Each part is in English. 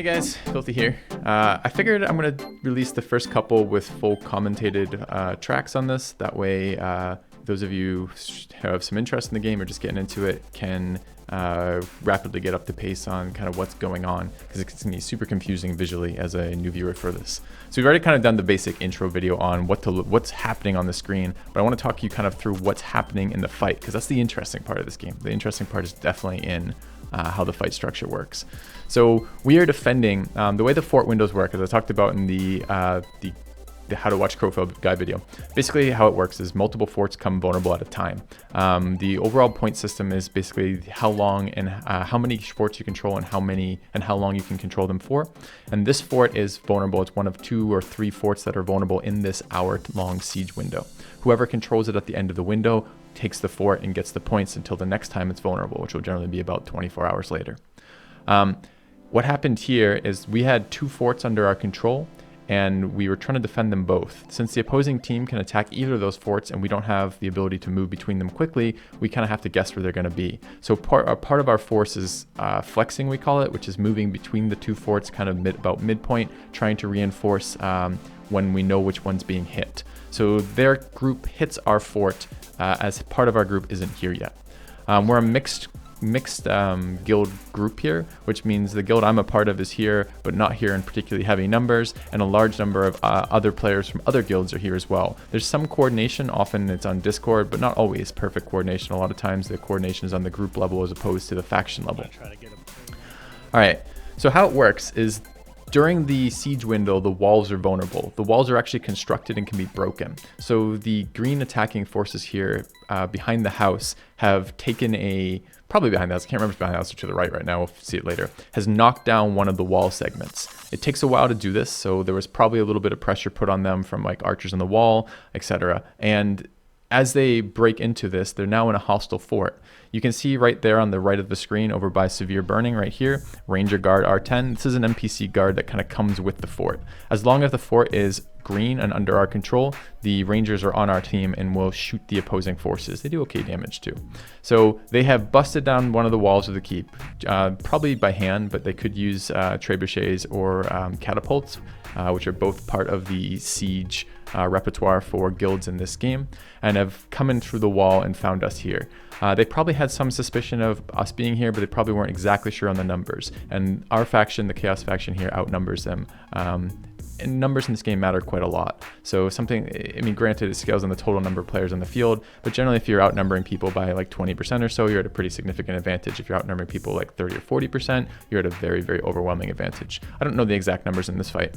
Hey guys, Filthy here. I figured I'm going to release the first couple with full commentated tracks on this. That way, those of you who have some interest in the game or just getting into it can rapidly get up to pace on kind of what's going on, because it's going to be super confusing visually as a new viewer for this. So we've already kind of done the basic intro video on what's happening on the screen, but I want to talk you kind of through what's happening in the fight, because that's the interesting part of this game. The interesting part is definitely in how the fight structure works. So we are defending the way the fort windows work, as I talked about in the how to watch Crowfall guide video. Basically how it works is multiple forts come vulnerable at a time. The overall point system is basically how long and how many forts you control and how long you can control them for. And this fort is vulnerable. It's one of 2 or 3 forts that are vulnerable in this hour-long siege window. Whoever controls it at the end of the window takes the fort and gets the points until the next time it's vulnerable, which will generally be about 24 hours later. What happened here is we had 2 forts under our control, and we were trying to defend them both. Since the opposing team can attack either of those forts and we don't have the ability to move between them quickly, we kind of have to guess where they're going to be. So part of our force is flexing, we call it, which is moving between the 2 forts kind of about midpoint, trying to reinforce when we know which one's being hit. So their group hits our fort as part of our group isn't here yet. We're a mixed guild group here, which means the guild I'm a part of is here, but not here in particularly heavy numbers, and a large number of other players from other guilds are here as well. There's some coordination, often it's on Discord, but not always perfect coordination. A lot of times the coordination is on the group level as opposed to the faction level. All right, so how it works is during the siege window, the walls are vulnerable. The walls are actually constructed and can be broken. So the green attacking forces here behind the house have taken probably behind the house, I can't remember if behind the house or to the right now, we'll see it later, has knocked down one of the wall segments. It takes a while to do this, so there was probably a little bit of pressure put on them from like archers on the wall, etc. And as they break into this, they're now in a hostile fort. You can see right there on the right of the screen over by Severe Burning right here, Ranger Guard R10. This is an NPC guard that kind of comes with the fort. As long as the fort is green and under our control, the Rangers are on our team and will shoot the opposing forces. They do okay damage too. So they have busted down one of the walls of the keep, probably by hand, but they could use trebuchets or catapults, which are both part of the siege repertoire for guilds in this game, and have come in through the wall and found us here. They probably had some suspicion of us being here, but they probably weren't exactly sure on the numbers. And our faction, the Chaos faction here, outnumbers them. And numbers in this game matter quite a lot. So granted, it scales on the total number of players on the field, but generally if you're outnumbering people by like 20% or so, you're at a pretty significant advantage. If you're outnumbering people like 30 or 40%, you're at a very, very overwhelming advantage. I don't know the exact numbers in this fight,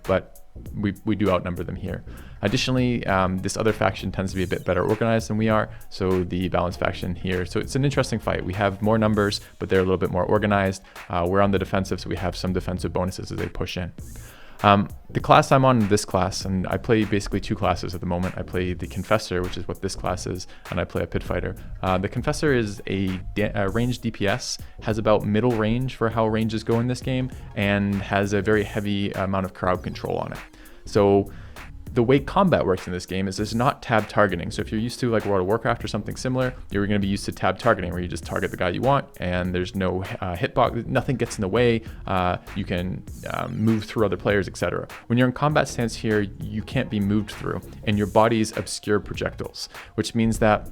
but we do outnumber them here. Additionally, this other faction tends to be a bit better organized than we are, so the balanced faction here. So it's an interesting fight. We have more numbers, but they're a little bit more organized. We're on the defensive, so we have some defensive bonuses as they push in. The class I'm on, this class, and I play basically 2 classes at the moment. I play the Confessor, which is what this class is, and I play a Pit Fighter. The Confessor is a ranged DPS, has about middle range for how ranges go in this game, and has a very heavy amount of crowd control on it. So the way combat works in this game is there's not tab targeting. So if you're used to like World of Warcraft or something similar, you're going to be used to tab targeting, where you just target the guy you want and there's no hitbox, nothing gets in the way. You can move through other players, etc. When you're in combat stance here, you can't be moved through, and your bodies obscure projectiles, which means that,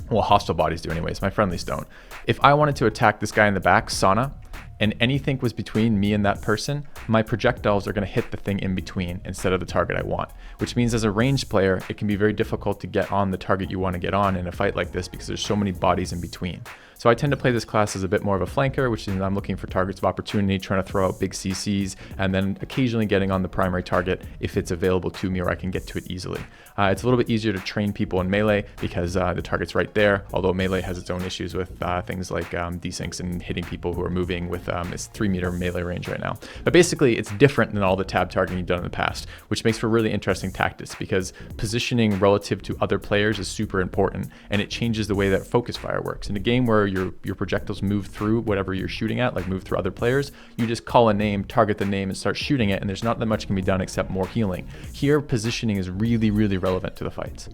well, hostile bodies do anyways, my friendlies don't. If I wanted to attack this guy in the back, Sauna, and anything was between me and that person, my projectiles are going to hit the thing in between instead of the target I want, which means as a ranged player, it can be very difficult to get on the target you want to get on in a fight like this because there's so many bodies in between. So I tend to play this class as a bit more of a flanker, which means I'm looking for targets of opportunity, trying to throw out big CCs, and then occasionally getting on the primary target if it's available to me or I can get to it easily. It's a little bit easier to train people in melee because the target's right there, although melee has its own issues with things like desyncs and hitting people who are moving with its 3-meter melee range right now. But basically, it's different than all the tab targeting you've done in the past, which makes for really interesting tactics because positioning relative to other players is super important, and it changes the way that focus fire works. In a game where your projectiles move through whatever you're shooting at, like move through other players, you just call a name, target the name, and start shooting it, and there's not that much can be done except more healing. Here, positioning is really, really relevant to the fights.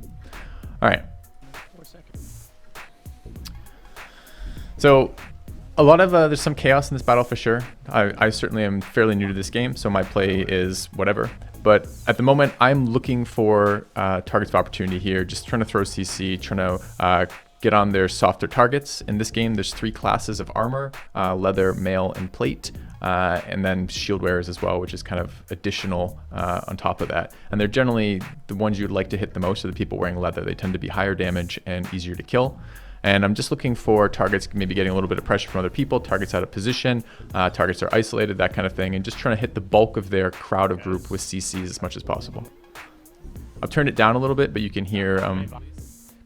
All right. So A lot of there's some chaos in this battle for sure. I certainly am fairly new to this game, so my play is whatever. But at the moment, I'm looking for targets of opportunity here, just trying to throw CC, trying to get on their softer targets. In this game, there's 3 classes of armor, leather, mail, and plate, and then shield wearers as well, which is kind of additional on top of that. And they're generally the ones you'd like to hit the most are the people wearing leather. They tend to be higher damage and easier to kill. And I'm just looking for targets, maybe getting a little bit of pressure from other people, targets out of position, targets are isolated, that kind of thing, and just trying to hit the bulk of their crowd of group with CCs as much as possible. I've turned it down a little bit, but you can hear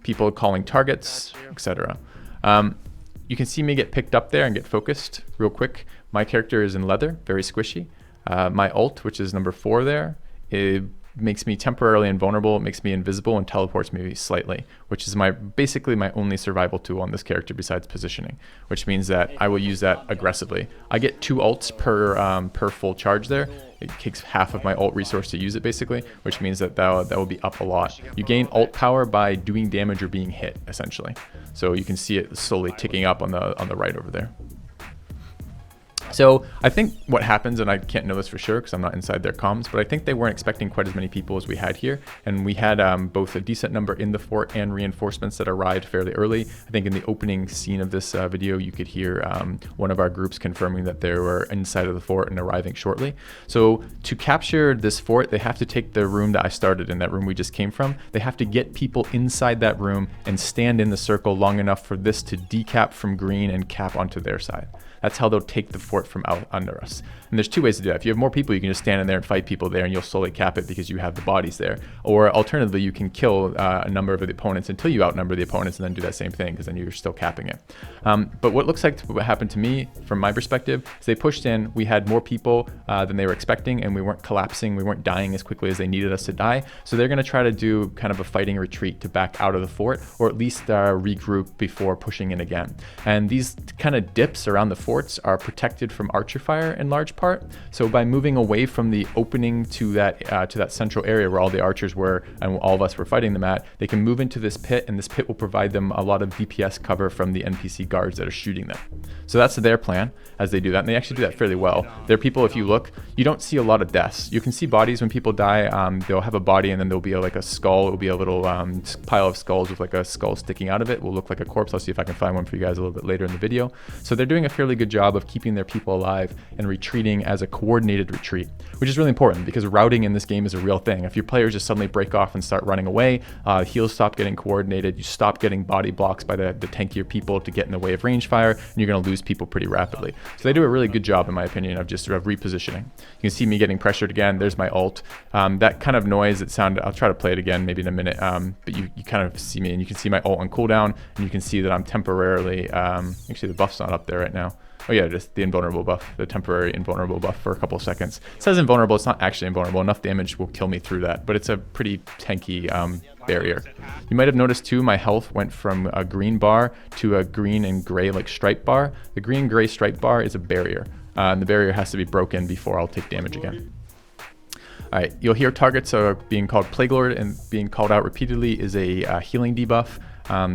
people calling targets, etc. You can see me get picked up there and get focused real quick. My character is in leather, very squishy. My ult, which is number 4 there, it makes me temporarily invulnerable, it makes me invisible, and teleports me slightly, which is basically my only survival tool on this character besides positioning, which means that I will use that aggressively. I get 2 ults per full charge there. It takes half of my ult resource to use it basically, which means that will be up a lot. You gain ult power by doing damage or being hit essentially. So you can see it slowly ticking up on the right over there. So I think what happens, and I can't know this for sure because I'm not inside their comms, but I think they weren't expecting quite as many people as we had here. And we had both a decent number in the fort and reinforcements that arrived fairly early. I think in the opening scene of this video, you could hear one of our groups confirming that they were inside of the fort and arriving shortly. So to capture this fort, they have to take the room that I started in, that room we just came from. They have to get people inside that room and stand in the circle long enough for this to decap from green and cap onto their side. That's how they'll take the fort from out under us. And there's 2 ways to do that. If you have more people, you can just stand in there and fight people there and you'll slowly cap it because you have the bodies there. Or alternatively, you can kill a number of the opponents until you outnumber the opponents and then do that same thing because then you're still capping it. But what looks like what happened to me from my perspective is they pushed in, we had more people than they were expecting and we weren't collapsing, we weren't dying as quickly as they needed us to die. So they're gonna try to do kind of a fighting retreat to back out of the fort or at least regroup before pushing in again. And these kind of dips around the forts are protected from archer fire in large part. So by moving away from the opening to that central area where all the archers were and all of us were fighting them at, they can move into this pit, and this pit will provide them a lot of DPS cover from the NPC guards that are shooting them. So that's their plan as they do that, and they actually do that fairly well. There are people, if you look, you don't see a lot of deaths. You can see bodies when people die. They'll have a body and then there'll be like a skull. It'll be a little pile of skulls with like a skull sticking out of it. Will look like a corpse. I'll see if I can find one for you guys a little bit later in the video. So they're doing a fairly good job of keeping their people alive and retreating as a coordinated retreat, which is really important because routing in this game is a real thing. If your players just suddenly break off and start running away, heals stop getting coordinated, you stop getting body blocks by the tankier people to get in the way of range fire, and you're going to lose people pretty rapidly. So they do a really good job, in my opinion, of just sort of repositioning. You can see me getting pressured again. There's my ult. That kind of noise, it sounded, I'll try to play it again maybe in a minute, but you kind of see me, and you can see my ult on cooldown, and you can see that I'm temporarily, actually the buff's not up there right now. Oh yeah, just the invulnerable buff, the temporary invulnerable buff for a couple of seconds. It says invulnerable, it's not actually invulnerable. Enough damage will kill me through that, but it's a pretty tanky barrier. You might have noticed too, my health went from a green bar to a green and gray like stripe bar. The green and gray stripe bar is a barrier, and the barrier has to be broken before I'll take damage again. All right, you'll hear targets being called Plague Lord, and being called out repeatedly is a healing debuff.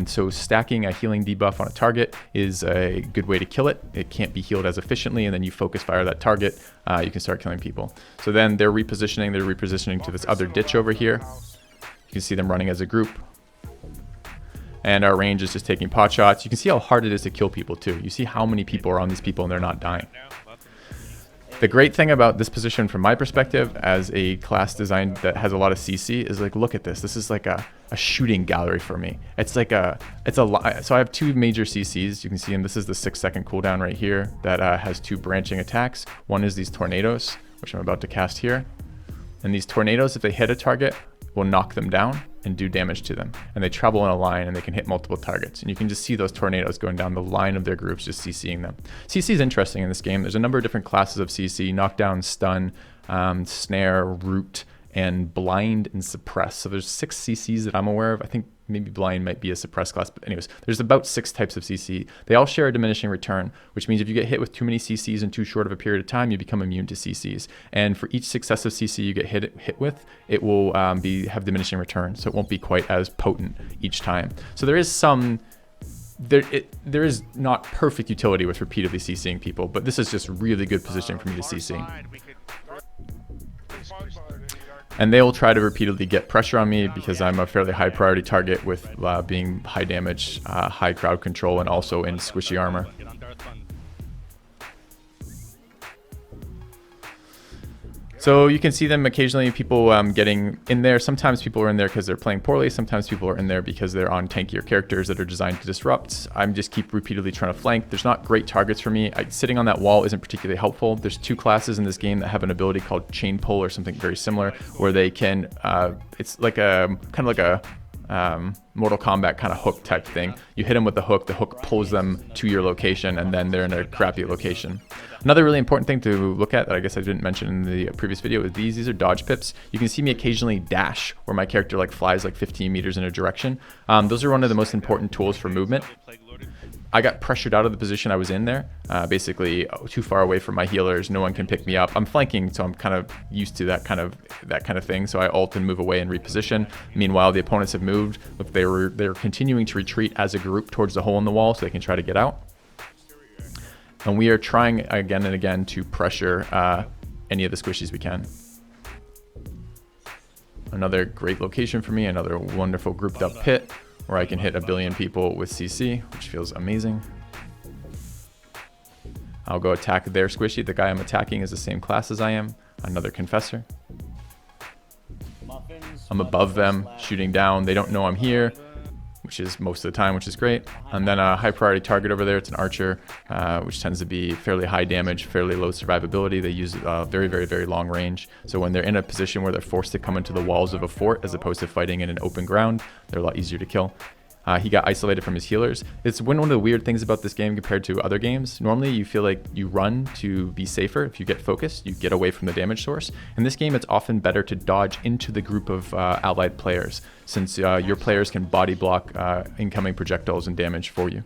So stacking a healing debuff on a target is a good way to kill it. It can't be healed as efficiently, and then you focus fire that target, you can start killing people. So then they're repositioning to this other ditch over here. You can see them running as a group. And our range is just taking pot shots. You can see how hard it is to kill people too. You see how many people are on these people and they're not dying. The great thing about this position from my perspective as a class design that has a lot of CC is like, look at this. This is like a shooting gallery for me. It's like so I have 2 major CCs. You can see them. This is the 6-second cooldown right here that has 2 branching attacks. One is these tornadoes, which I'm about to cast here. And these tornadoes, if they hit a target, will knock them down and do damage to them. And they travel in a line and they can hit multiple targets. And you can just see those tornadoes going down the line of their groups, just CCing them. CC is interesting in this game. There's a number of different classes of CC: knockdown, stun, snare, root, and blind and suppress. So there's 6 CCs that I'm aware of. I think maybe blind might be a suppressed class, but anyways, there's about 6 types of CC. They all share a diminishing return, which means if you get hit with too many CCs in too short of a period of time, you become immune to CCs. And for each successive CC you get hit with, it will have diminishing return, so it won't be quite as potent each time. So there is some there is not perfect utility with repeatedly CCing people, but this is just really good positioning for me to CC. And they will try to repeatedly get pressure on me because I'm a fairly high priority target with being high damage, high crowd control, and also in squishy armor. So you can see them occasionally, people getting in there. Sometimes people are in there because they're playing poorly. Sometimes people are in there because they're on tankier characters that are designed to disrupt. I'm just keep repeatedly trying to flank. There's not great targets for me. Sitting on that wall isn't particularly helpful. There's two classes in this game that have an ability called chain pull or something very similar, where they can, it's like a, kind of like a Mortal Kombat kind of hook type thing. You hit them with the hook pulls them to your location, and then they're in a crappy location. Another really important thing to look at that I guess I didn't mention in the previous video is these are dodge pips. You can see me occasionally dash, where my character like flies like 15 meters in a direction. Those are one of the most important tools for movement. I got pressured out of the position I was in there, basically too far away from my healers. No one can pick me up. I'm flanking, so I'm kind of used to that kind of thing. So I ult and move away and reposition. Meanwhile, the opponents have moved. Look, they're continuing to retreat as a group towards the hole in the wall, so they can try to get out. And we are trying again and again to pressure any of the squishies we can. Another great location for me. Another wonderful grouped up pit, where I can hit a billion people with CC, which feels amazing. I'll go attack their squishy. The guy I'm attacking is the same class as I am, another confessor. I'm above them, shooting down. They don't know I'm here, which is most of the time, which is great. And then a high priority target over there, it's an archer, which tends to be fairly high damage, fairly low survivability. They use very, very, very long range. So when they're in a position where they're forced to come into the walls of a fort, as opposed to fighting in an open ground, they're a lot easier to kill. He got isolated from his healers. It's one of the weird things about this game compared to other games. Normally you feel like you run to be safer. If you get focused, you get away from the damage source. In this game, it's often better to dodge into the group of allied players, since your players can body block incoming projectiles and damage for you.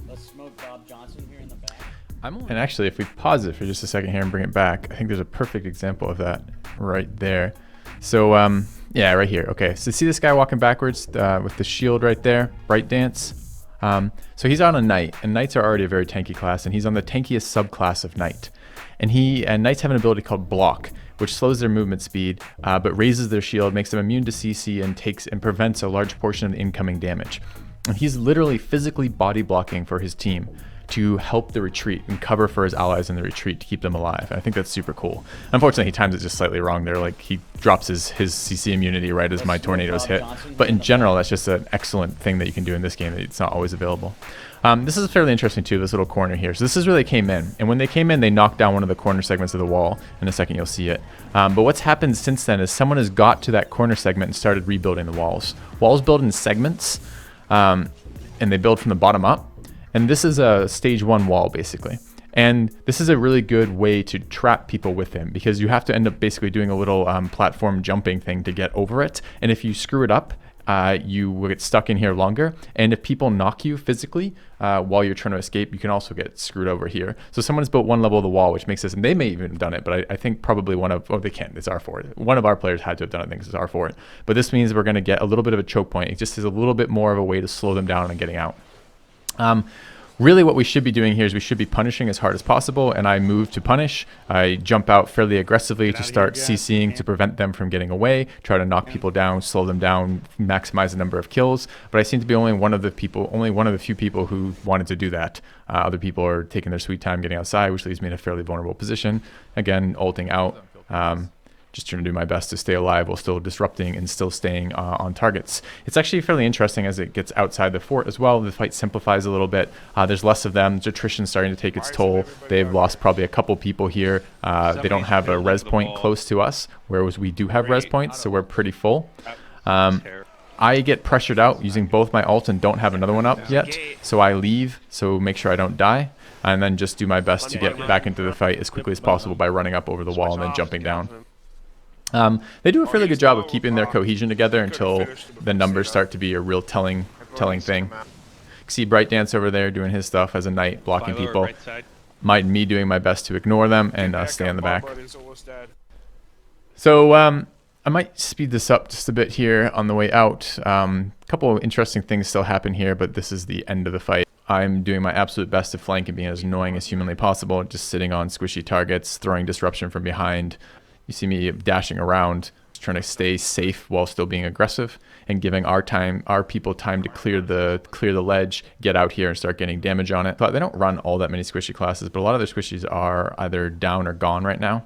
Let's smoke Bob Johnson here in the back. And actually, if we pause it for just a second here and bring it back, I think there's a perfect example of that right there. So yeah, right here. Okay, so see this guy walking backwards with the shield right there, Bright Dance. So he's on a knight, and knights are already a very tanky class, and he's on the tankiest subclass of knight. And knights have an ability called block, which slows their movement speed, but raises their shield, makes them immune to CC, and prevents a large portion of the incoming damage. And he's literally physically body blocking for his team to help the retreat and cover for his allies in the retreat to keep them alive. And I think that's super cool. Unfortunately, he times it just slightly wrong there. Like, he drops his CC immunity right as my tornadoes hit. But in general, that's just an excellent thing that you can do in this game. It's not always available. This is fairly interesting too, this little corner here. So this is where they came in. And when they came in, they knocked down one of the corner segments of the wall. In a second, you'll see it. But what's happened since then is someone has got to that corner segment and started rebuilding the walls. Walls build in segments, and they build from the bottom up. And this is a stage 1 wall, basically. And this is a really good way to trap people with him, because you have to end up basically doing a little platform jumping thing to get over it. And if you screw it up, you will get stuck in here longer. And if people knock you physically while you're trying to escape, you can also get screwed over here. So someone's built one level of the wall, which makes this, and they may even have done it, but I think probably they can't, it's R4. One of our players had to have done it, I think it's R4. But this means we're gonna get a little bit of a choke point. It just is a little bit more of a way to slow them down and getting out. Really what we should be doing here is we should be punishing as hard as possible, and I move to punish. I jump out fairly aggressively to start CCing to prevent them from getting away, try to knock people down, slow them down, maximize the number of kills. But I seem to be only one of the few people who wanted to do that. Other people are taking their sweet time getting outside, which leaves me in a fairly vulnerable position. Again, ulting out. Just trying to do my best to stay alive while still disrupting and still staying on targets. It's actually fairly interesting as it gets outside the fort as well. The fight simplifies a little bit. There's less of them. Attrition's starting to take its toll. They've lost probably a couple people here. They don't have a res point close to us, whereas we do have res points, so we're pretty full. I get pressured out using both my ult and don't have another one up yet, so I leave, so make sure I don't die, and then just do my best to get back into the fight as quickly as possible by running up over the wall and then jumping down. They do a fairly good job of keeping their cohesion together until the numbers start to be a real telling thing. See Bright Dance over there doing his stuff as a knight, blocking people. Me doing my best to ignore them and stay on the back. So I might speed this up just a bit here on the way out. A couple of interesting things still happen here, but this is the end of the fight. I'm doing my absolute best to flank and being as annoying as humanly possible, just sitting on squishy targets, throwing disruption from behind. You see me dashing around, trying to stay safe while still being aggressive, and giving our people time to clear the ledge, get out here and start getting damage on it. But they don't run all that many squishy classes, but a lot of their squishies are either down or gone right now.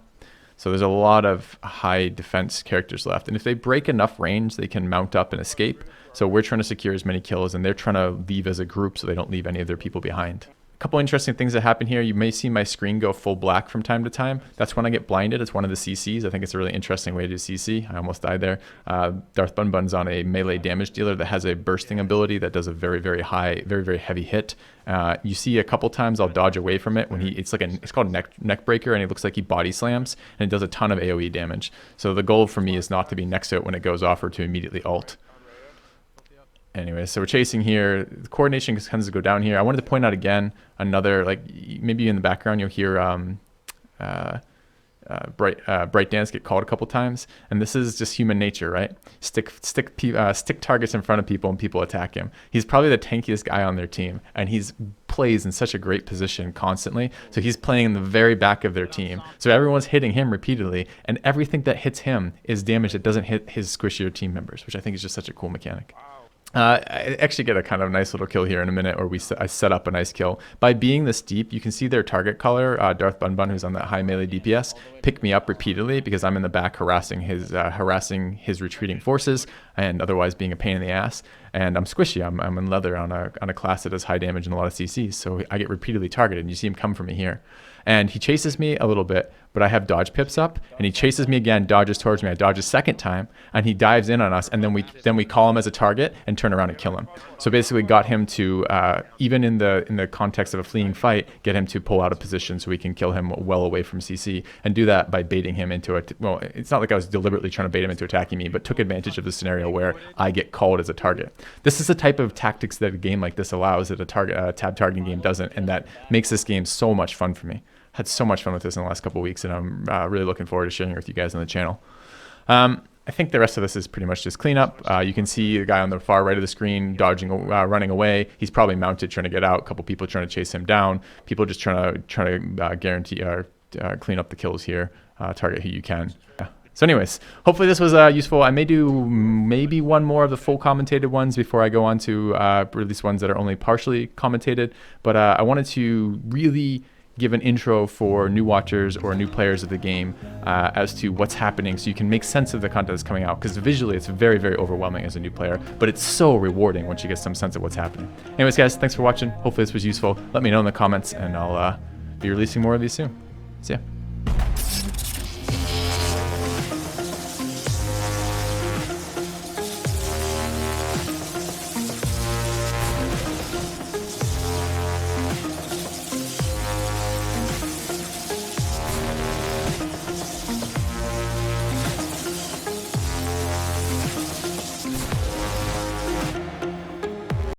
So there's a lot of high defense characters left. And if they break enough range, they can mount up and escape. So we're trying to secure as many kills, and they're trying to leave as a group so they don't leave any of their people behind. A couple interesting things that happen here. You may see my screen go full black from time to time. That's when I get blinded. It's one of the CCs. I think it's a really interesting way to do CC. I almost died there. Darth Bun Bun's on a melee damage dealer that has a bursting ability that does a very, very high, very, very heavy hit. You see a couple times I'll dodge away from it when it's called neck breaker, and it looks like he body slams, and it does a ton of AoE damage. So the goal for me is not to be next to it when it goes off or to immediately ult. Anyway, so we're chasing here. The coordination tends to go down here. I wanted to point out again another, like, maybe in the background you'll hear Bright Dance get called a couple times, and this is just human nature, right? Stick targets in front of people and people attack him. He's probably the tankiest guy on their team, and he's plays in such a great position constantly. So he's playing in the very back of their team. So everyone's hitting him repeatedly, and everything that hits him is damage that doesn't hit his squishier team members, which I think is just such a cool mechanic. I actually get a kind of nice little kill here in a minute, or I set up a nice kill. By being this deep, you can see their target caller, Darth Bun Bun, who's on that high melee DPS, pick me up repeatedly because I'm in the back harassing his retreating forces and otherwise being a pain in the ass. And I'm squishy. I'm in leather on a class that does high damage and a lot of CCs, so I get repeatedly targeted, and you see him come for me here. And he chases me a little bit, but I have dodge pips up, and he chases me again, dodges towards me. I dodge a second time, and he dives in on us, and then we call him as a target and turn around and kill him. So basically got him to, even in the context of a fleeing fight, get him to pull out of position so we can kill him well away from CC, and do that by baiting him into it. Well, it's not like I was deliberately trying to bait him into attacking me, but took advantage of the scenario where I get called as a target. This is the type of tactics that a game like this allows that a tab targeting game doesn't, and that makes this game so much fun for me. Had so much fun with this in the last couple of weeks, and I'm really looking forward to sharing it with you guys on the channel. I think the rest of this is pretty much just cleanup. You can see the guy on the far right of the screen dodging, running away. He's probably mounted, trying to get out. A couple people trying to chase him down. People just trying to guarantee clean up the kills here. Target who you can. Yeah. So anyways, hopefully this was useful. I may do maybe one more of the full commentated ones before I go on to release ones that are only partially commentated. But I wanted to really give an intro for new watchers or new players of the game as to what's happening, so you can make sense of the content that's coming out, because visually it's very, very overwhelming as a new player, but it's so rewarding once you get some sense of what's happening. Anyways guys, thanks for watching. Hopefully this was useful. Let me know in the comments, and I'll be releasing more of these soon. See ya.